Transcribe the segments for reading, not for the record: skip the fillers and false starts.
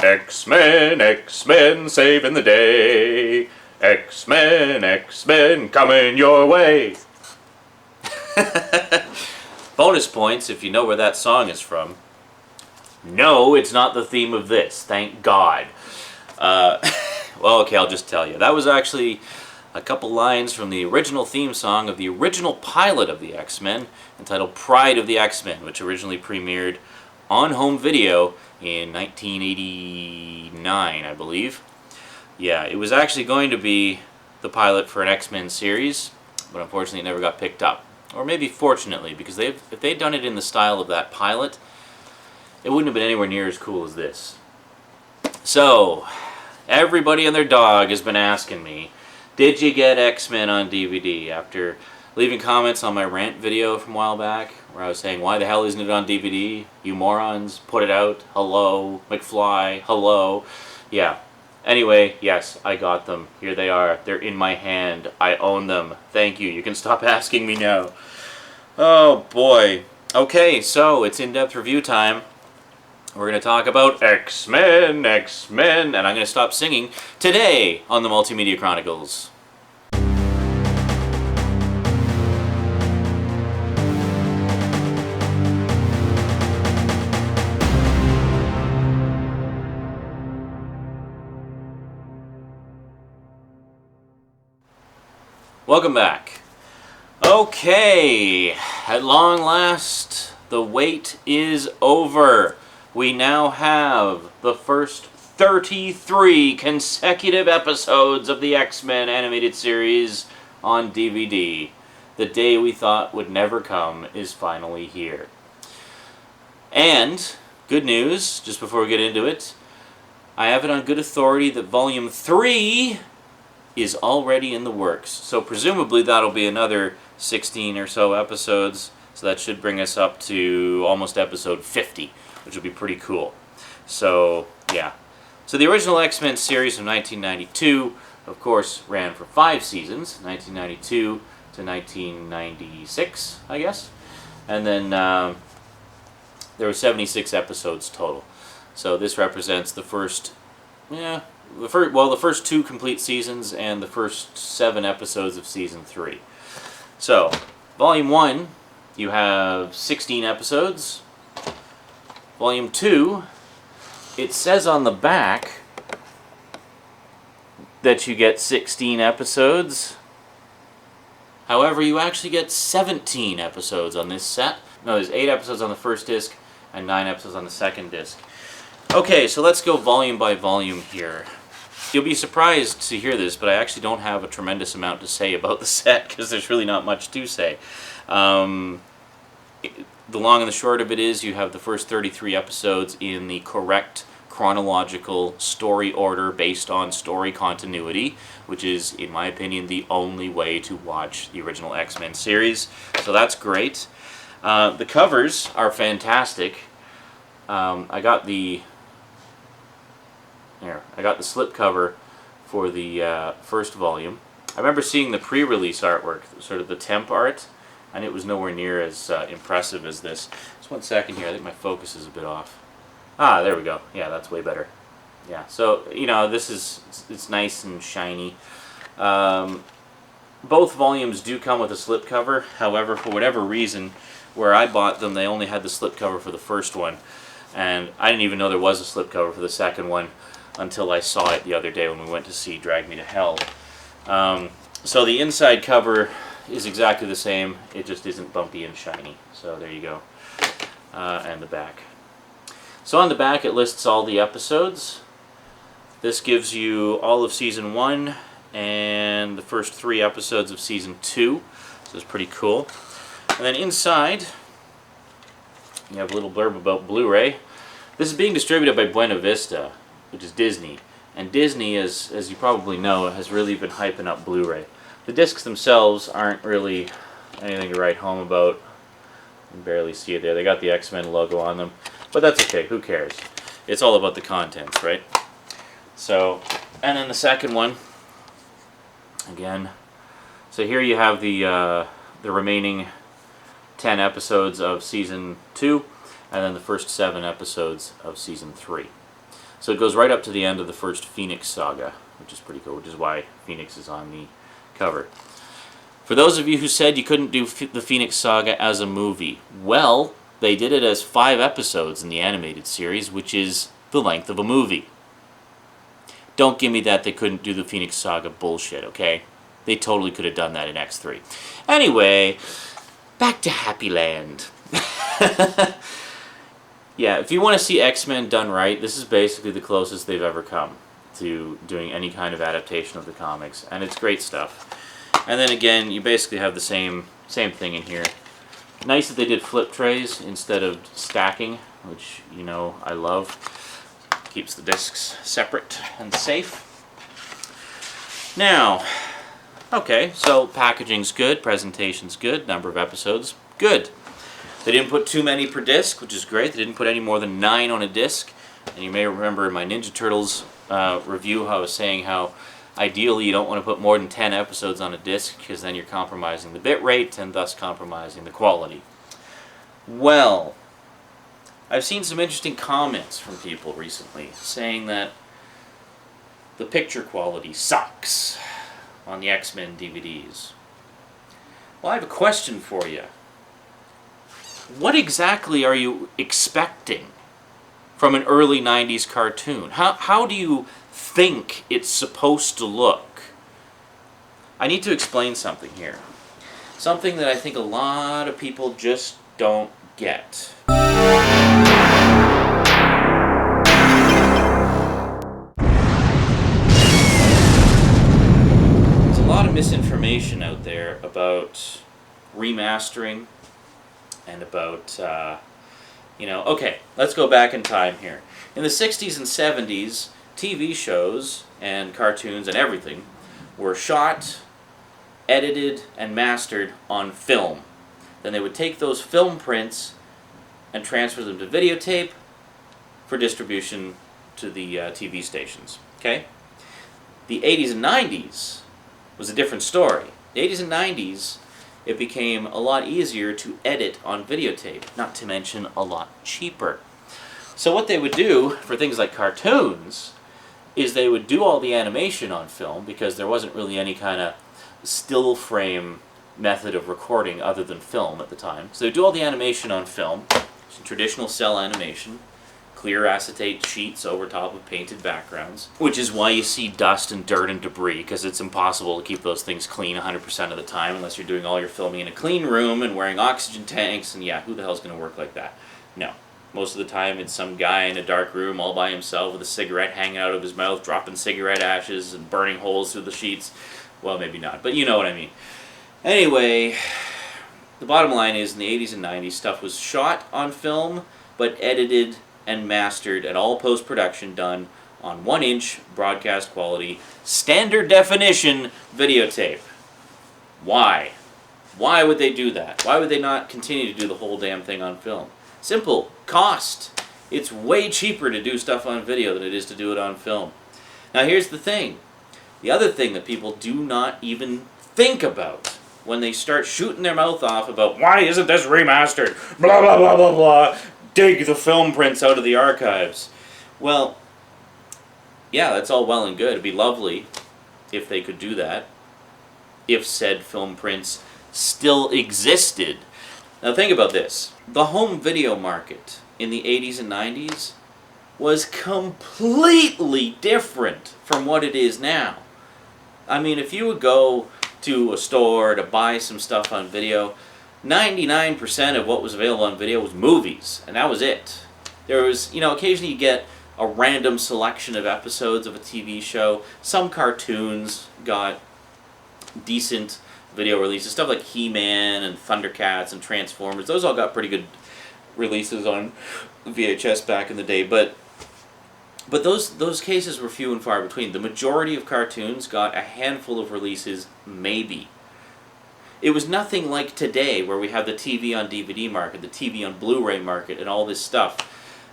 X-Men, X-Men saving the day. X-Men, X-Men coming your way. Bonus points if you know where that song is from. No, it's not the theme of this, thank God. Well, okay, I'll just tell you. That was actually a couple lines from the original theme song of the original pilot of the X-Men, entitled Pride of the X-Men, which originally premiered on home video in 1989, I believe. Yeah, it was actually going to be the pilot for an X-Men series, but unfortunately it never got picked up. Or maybe fortunately, because if they'd done it in the style of that pilot, it wouldn't have been anywhere near as cool as this. So, everybody and their dog has been asking me, did you get X-Men on DVD? After leaving comments on my RANT video from a while back, where I was saying, why the hell isn't it on DVD? You morons, put it out. Hello, McFly, hello. Yeah. Anyway, yes, I got them. Here they are. They're in my hand. I own them. Thank you. You can stop asking me now. Oh, boy. Okay, so it's in-depth review time. We're going to talk about X-Men, X-Men, and I'm going to stop singing today on the Multimedia Chronicles. Welcome back. Okay, at long last, the wait is over. We now have the first 33 consecutive episodes of the X-Men animated series on DVD. The day we thought would never come is finally here. And, good news, just before we get into it, I have it on good authority that Volume 3 is already in the works. So presumably that'll be another 16 or so episodes, so that should bring us up to almost episode 50, which would be pretty cool. So, yeah. So the original X-Men series from 1992, of course, ran for 5 seasons, 1992 to 1996, I guess. And then there were 76 episodes total. So this represents the first, the first 2 complete seasons and the first 7 episodes of Season 3. So, Volume 1, you have 16 episodes. Volume 2, it says on the back that you get 16 episodes. However, you actually get 17 episodes on this set. No, there's 8 episodes on the first disc and 9 episodes on the second disc. Okay, so let's go volume by volume here. You'll be surprised to hear this, but I actually don't have a tremendous amount to say about the set, because there's really not much to say. The long and the short of it is you have the first 33 episodes in the correct chronological story order based on story continuity, which is, in my opinion, the only way to watch the original X-Men series. So that's great. The covers are fantastic. I got the slipcover for the first volume. I remember seeing the pre-release artwork, sort of the temp art, and it was nowhere near as impressive as this. Just one second here, I think my focus is a bit off. Ah, there we go. Yeah, that's way better. Yeah, so, it's nice and shiny. Both volumes do come with a slipcover. However, for whatever reason, where I bought them, they only had the slipcover for the first one. And I didn't even know there was a slipcover for the second one until I saw it the other day when we went to see Drag Me to Hell. So the inside cover is exactly the same, it just isn't bumpy and shiny. So there you go. And the back. So on the back it lists all the episodes. This gives you all of Season 1 and the first 3 episodes of Season 2. So it's pretty cool. And then inside, you have a little blurb about Blu-ray. This is being distributed by Buena Vista, which is Disney. And Disney, as you probably know, has really been hyping up Blu-ray. The discs themselves aren't really anything to write home about. You can barely see it there. They got the X-Men logo on them. But that's okay, who cares? It's all about the contents, right? So, and then the second one, again. So here you have the remaining 10 episodes of Season 2, and then the first 7 episodes of Season 3. So it goes right up to the end of the first Phoenix saga, which is pretty cool, which is why Phoenix is on the cover. For those of you who said you couldn't do the Phoenix saga as a movie, well, they did it as 5 episodes in the animated series, which is the length of a movie. Don't give me that they couldn't do the Phoenix saga bullshit, okay? They totally could have done that in X3. Anyway, back to Happy Land. Yeah, if you want to see X-Men done right, this is basically the closest they've ever come to doing any kind of adaptation of the comics, and it's great stuff. And then again, you basically have the same thing in here. Nice that they did flip trays instead of stacking, which, you know, I love. Keeps the discs separate and safe. Now, okay, so packaging's good, presentation's good, number of episodes, good. They didn't put too many per disc, which is great. They didn't put any more than 9 on a disc. And you may remember in my Ninja Turtles review how I was saying how ideally you don't want to put more than 10 episodes on a disc because then you're compromising the bit rate and thus compromising the quality. Well, I've seen some interesting comments from people recently saying that the picture quality sucks on the X-Men DVDs. Well, I have a question for you. What exactly are you expecting from an early 90s cartoon? How do you think it's supposed to look? I need to explain something here. Something that I think a lot of people just don't get. There's a lot of misinformation out there about remastering and about, okay, let's go back in time here. In the 60s and 70s, TV shows and cartoons and everything were shot, edited, and mastered on film. Then they would take those film prints and transfer them to videotape for distribution to the TV stations. Okay? The 80s and 90s was a different story. The 80s and 90s, it became a lot easier to edit on videotape, not to mention a lot cheaper. So what they would do for things like cartoons is they would do all the animation on film because there wasn't really any kind of still frame method of recording other than film at the time. So they would do all the animation on film, some traditional cell animation, clear acetate sheets over top of painted backgrounds, which is why you see dust and dirt and debris, because it's impossible to keep those things clean 100% of the time unless you're doing all your filming in a clean room and wearing oxygen tanks, and yeah, who the hell's going to work like that? No. Most of the time it's some guy in a dark room all by himself with a cigarette hanging out of his mouth, dropping cigarette ashes and burning holes through the sheets. Well, maybe not, but you know what I mean. Anyway, the bottom line is in the 80s and 90s, stuff was shot on film, but edited and mastered and all post-production done on 1-inch broadcast quality, standard definition videotape. Why? Why would they do that? Why would they not continue to do the whole damn thing on film? Simple. Cost. It's way cheaper to do stuff on video than it is to do it on film. Now here's the thing. The other thing that people do not even think about when they start shooting their mouth off about why isn't this remastered? Blah, blah, blah, blah, blah. Dig the film prints out of the archives. Well, yeah, that's all well and good. It'd be lovely if they could do that, if said film prints still existed. Now think about this. The home video market in the 80s and 90s was completely different from what it is now. I mean, if you would go to a store to buy some stuff on video, 99% of what was available on video was movies, and that was it. There was, occasionally you get a random selection of episodes of a TV show. Some cartoons got decent video releases, stuff like He-Man and Thundercats and Transformers. Those all got pretty good releases on VHS back in the day, but those cases were few and far between. The majority of cartoons got a handful of releases, maybe. It was nothing like today, where we have the TV on DVD market, the TV on Blu-ray market, and all this stuff.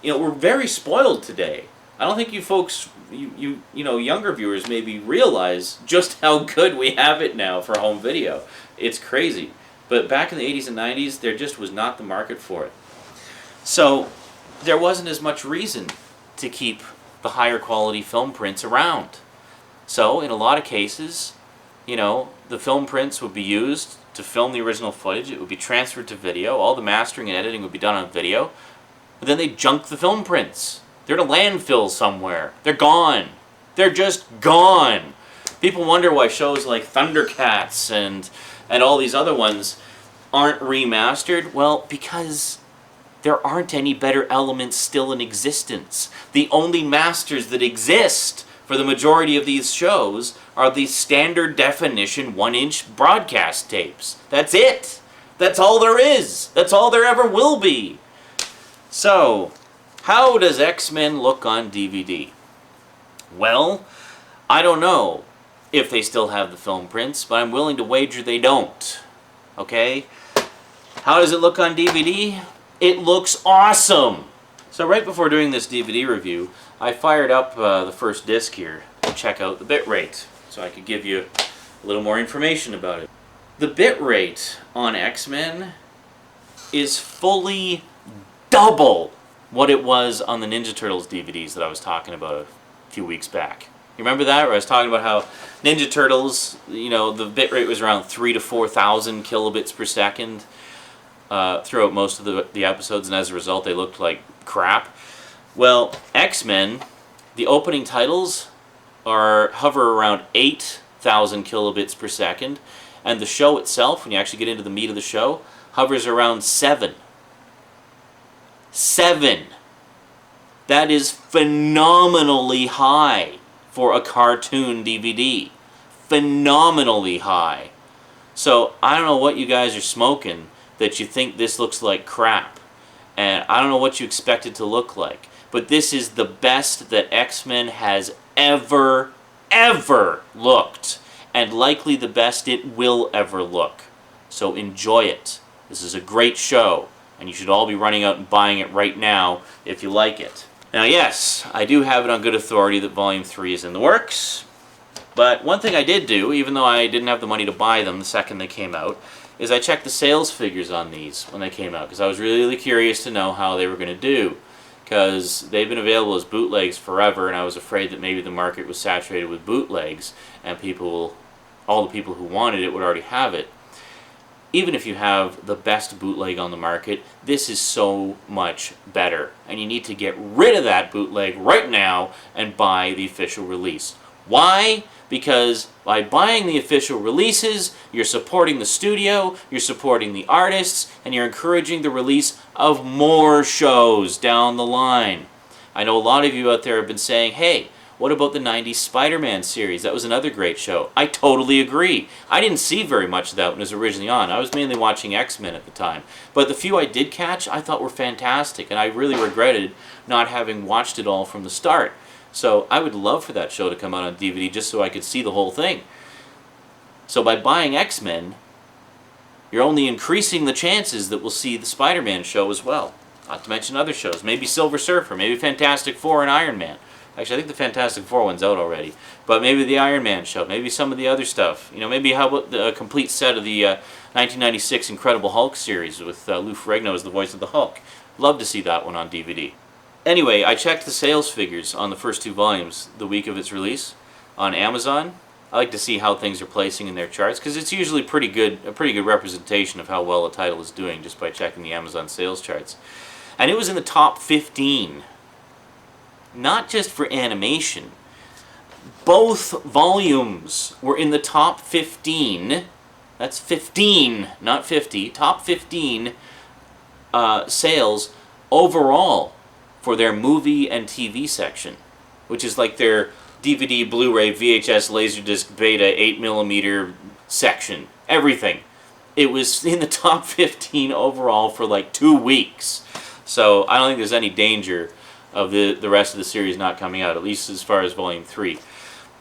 We're very spoiled today. I don't think you folks, younger viewers maybe realize just how good we have it now for home video. It's crazy. But back in the 80s and 90s, there just was not the market for it. So there wasn't as much reason to keep the higher quality film prints around. So in a lot of cases, you know, the film prints would be used to film the original footage. It would be transferred to video. All the mastering and editing would be done on video. But then they junk the film prints. They're in a landfill somewhere. They're gone. They're just gone. People wonder why shows like Thundercats and all these other ones aren't remastered. Well, because there aren't any better elements still in existence. The only masters that exist for the majority of these shows are the standard definition 1-inch broadcast tapes. That's it. That's all there is. That's all there ever will be. So, how does X-Men look on DVD? Well, I don't know if they still have the film prints, but I'm willing to wager they don't. Okay? How does it look on DVD? It looks awesome! So right before doing this DVD review, I fired up the first disc here to check out the bitrate, so I could give you a little more information about it. The bitrate on X-Men is fully double what it was on the Ninja Turtles DVDs that I was talking about a few weeks back. You remember that? Where I was talking about how Ninja Turtles, you know, the bitrate was around 3,000 to 4,000 kilobits per second throughout most of the episodes, and as a result they looked like crap. Well, X-Men, the opening titles hover around 8,000 kilobits per second, and the show itself, when you actually get into the meat of the show, hovers around 7. 7! That is phenomenally high for a cartoon DVD. Phenomenally high. So, I don't know what you guys are smoking that you think this looks like crap. And I don't know what you expect it to look like. But this is the best that X-Men has ever looked. And likely the best it will ever look. So enjoy it. This is a great show. And you should all be running out and buying it right now if you like it. Now yes, I do have it on good authority that Volume 3 is in the works. But one thing I did do, even though I didn't have the money to buy them the second they came out, is I checked the sales figures on these when they came out, because I was really curious to know how they were going to do. Because they've been available as bootlegs forever, and I was afraid that maybe the market was saturated with bootlegs, and all the people who wanted it would already have it. Even if you have the best bootleg on the market, this is so much better. And you need to get rid of that bootleg right now and buy the official release. Why? Because by buying the official releases, you're supporting the studio, you're supporting the artists, and you're encouraging the release of more shows down the line. I know a lot of you out there have been saying, hey, what about the 90s Spider-Man series? That was another great show. I totally agree. I didn't see very much of that when it was originally on. I was mainly watching X-Men at the time. But the few I did catch, I thought were fantastic, and I really regretted not having watched it all from the start. So I would love for that show to come out on DVD just so I could see the whole thing. So by buying X-Men, you're only increasing the chances that we'll see the Spider-Man show as well. Not to mention other shows. Maybe Silver Surfer, maybe Fantastic Four and Iron Man. Actually, I think the Fantastic Four one's out already. But maybe the Iron Man show, maybe some of the other stuff. You know, maybe how about the complete set of the 1996 Incredible Hulk series with Lou Ferrigno as the voice of the Hulk. Love to see that one on DVD. Anyway, I checked the sales figures on the first 2 volumes the week of its release on Amazon. I like to see how things are placing in their charts, because it's usually a pretty good representation of how well a title is doing just by checking the Amazon sales charts. And it was in the top 15. Not just for animation. Both volumes were in the top 15. That's 15, not 50. Top 15 sales overall for their movie and TV section, which is like their DVD, Blu-ray, VHS, Laserdisc, Beta, 8mm section. Everything. It was in the top 15 overall for like 2 weeks. So I don't think there's any danger of the rest of the series not coming out, at least as far as Volume 3.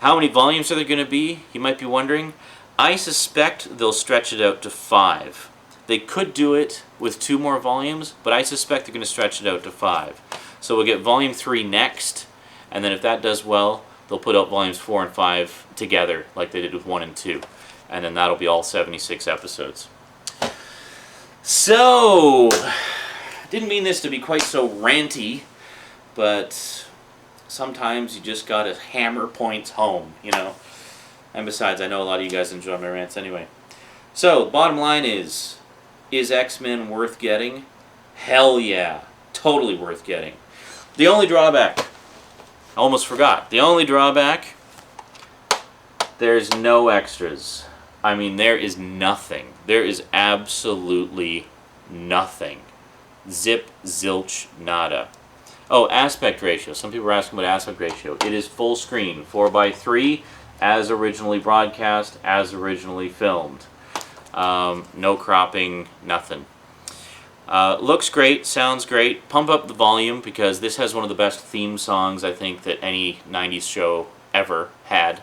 How many volumes are there going to be, you might be wondering? I suspect they'll stretch it out to 5. They could do it with 2 more volumes, but I suspect they're going to stretch it out to 5. So we'll get Volume 3 next, and then if that does well, they'll put out Volumes 4 and 5 together, like they did with 1 and 2. And then that'll be all 76 episodes. So, didn't mean this to be quite so ranty, but sometimes you just gotta hammer points home, you know. And besides, I know a lot of you guys enjoy my rants anyway. So, bottom line is X-Men worth getting? Hell yeah. Totally worth getting. The only drawback, I almost forgot, the only drawback, there's no extras. I mean, there is nothing. There is absolutely nothing. Zip, zilch, nada. Oh, aspect ratio. Some people are asking about aspect ratio. It is full screen, 4:3, as originally broadcast, as originally filmed. No cropping, nothing. Looks great, sounds great. Pump up the volume because this has one of the best theme songs I think that any 90s show ever had.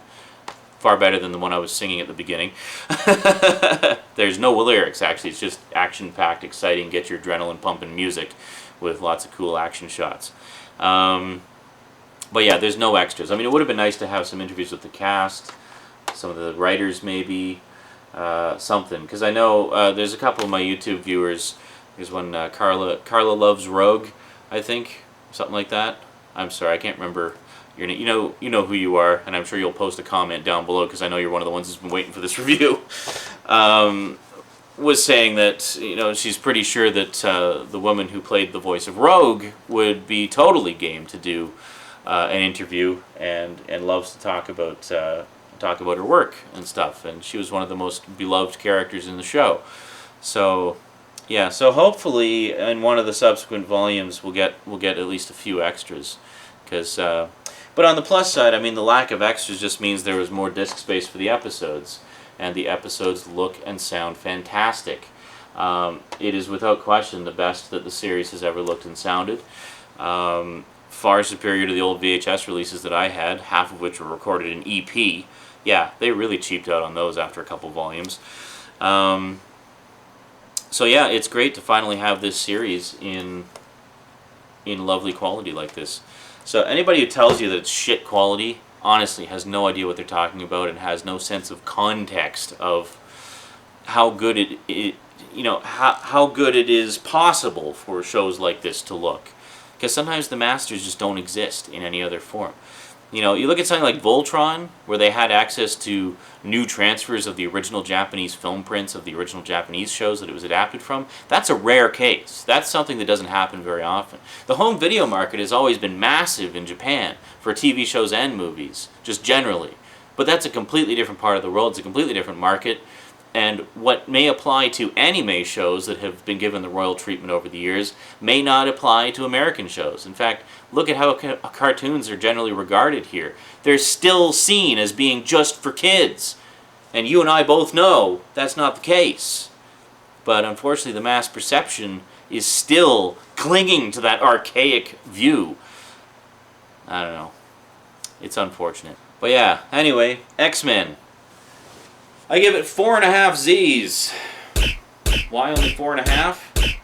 Far better than the one I was singing at the beginning. There's no lyrics, actually. It's just action-packed, exciting, get your adrenaline pumping music with lots of cool action shots. But yeah, there's no extras. I mean, it would have been nice to have some interviews with the cast, some of the writers maybe, something. Because I know there's a couple of my YouTube viewers. There's one, Carla Loves Rogue, I think, something like that. I'm sorry, I can't remember. You know who you are, and I'm sure you'll post a comment down below because I know you're one of the ones who's been waiting for this review. Was saying that, you know, she's pretty sure that the woman who played the voice of Rogue would be totally game to do an interview and loves to talk about her work and stuff. And she was one of the most beloved characters in the show. So yeah, so hopefully in one of the subsequent volumes we'll get at least a few extras, because. But on the plus side, I mean, the lack of extras just means there was more disc space for the episodes, and the episodes look and sound fantastic. It is without question the best that the series has ever looked and sounded. Far superior to the old VHS releases that I had, half of which were recorded in EP. Yeah, they really cheaped out on those after a couple volumes. So yeah, it's great to finally have this series in lovely quality like this. So anybody who tells you that it's shit quality, honestly, has no idea what they're talking about and has no sense of context of how good how good it is possible for shows like this to look. Because sometimes the masters just don't exist in any other form. You know, you look at something like Voltron, where they had access to new transfers of the original Japanese film prints of the original Japanese shows that it was adapted from. That's a rare case. That's something that doesn't happen very often. The home video market has always been massive in Japan for TV shows and movies, just generally. But that's a completely different part of the world. It's a completely different market. And what may apply to anime shows that have been given the royal treatment over the years may not apply to American shows. In fact, look at how cartoons are generally regarded here. They're still seen as being just for kids. And you and I both know that's not the case. But unfortunately, the mass perception is still clinging to that archaic view. I don't know. It's unfortunate. But yeah, anyway, X-Men. I give it 4.5 Z's. Why only 4.5?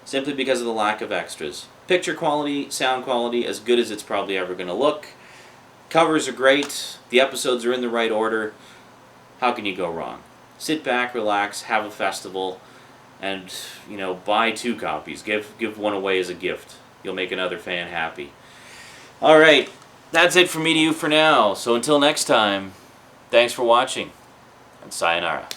Simply because of the lack of extras. Picture quality, sound quality, as good as it's probably ever going to look. Covers are great. The episodes are in the right order. How can you go wrong? Sit back, relax, have a festival, and, you know, buy 2 copies. Give one away as a gift. You'll make another fan happy. Alright, that's it from me to you for now. So until next time, thanks for watching. And sayonara.